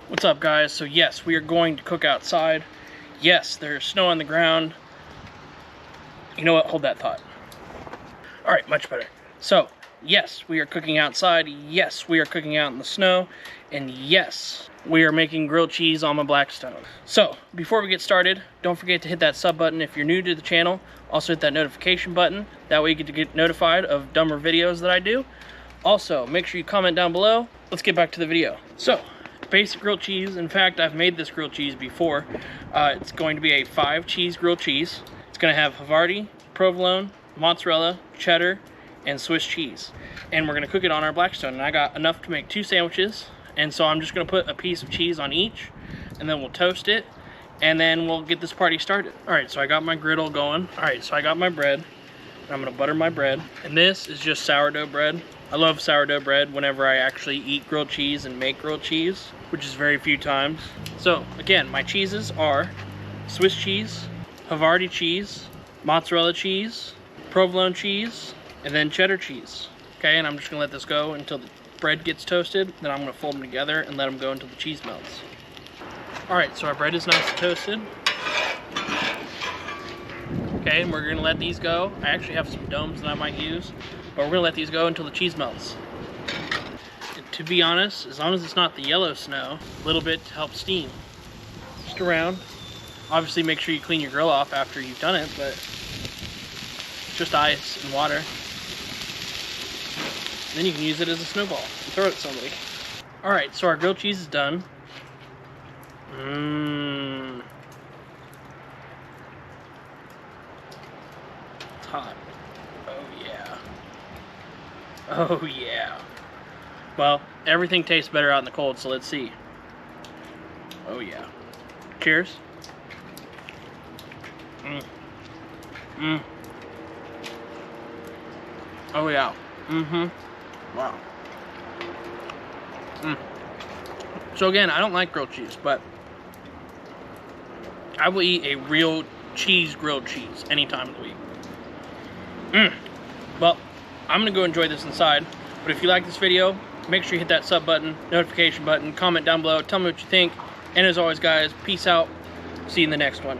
What's up, guys? So yes, we are going to cook outside. Yes, there's snow on the ground. You know what? Hold that thought. All right, much better. So yes, we are cooking outside. Yes, we are cooking out in the snow. And yes, we are making grilled cheese on my Blackstone. So before we get started, don't forget to hit that sub button if you're new to the channel. Also hit that notification button. That way you get notified of dumber videos that I do. Also, make sure you comment down below. Let's get back to the video. So, basic grilled cheese. In fact, I've made this grilled cheese before. It's going to be a 5-cheese grilled cheese. It's going to have Havarti, provolone, mozzarella, cheddar, and Swiss cheese. And we're going to cook it on our Blackstone. And I got enough to make 2 sandwiches. And so I'm just going to put a piece of cheese on each. And then we'll toast it. And then we'll get this party started. Alright, so I got my griddle going. Alright, so I got my bread. I'm going to butter my bread. And this is just sourdough bread. I love sourdough bread whenever I actually eat grilled cheese and make grilled cheese, which is very few times. So again, my cheeses are Swiss cheese, Havarti cheese, mozzarella cheese, provolone cheese, and then cheddar cheese. Okay, and I'm just gonna let this go until the bread gets toasted. Then I'm gonna fold them together and let them go until the cheese melts. All right, so our bread is nice and toasted. Okay, and we're gonna let these go. I actually have some domes that I might use, but we're gonna let these go until the cheese melts. And to be honest, as long as it's not the yellow snow, a little bit to help steam. Just around. Obviously make sure you clean your grill off after you've done it, but just ice and water. And then you can use it as a snowball and throw it at somebody. All right, so our grilled cheese is done. It's hot. Oh yeah. Oh yeah. Well, everything tastes better out in the cold, so let's see. Oh yeah. Cheers. Oh yeah. Wow. So again, I don't like grilled cheese, but I will eat a real cheese grilled cheese any time of the week. Well, I'm gonna go enjoy this inside. But if you like this video, make sure you hit that sub button, notification button, comment down below, tell me what you think. And as always, guys, peace out. See you in the next one.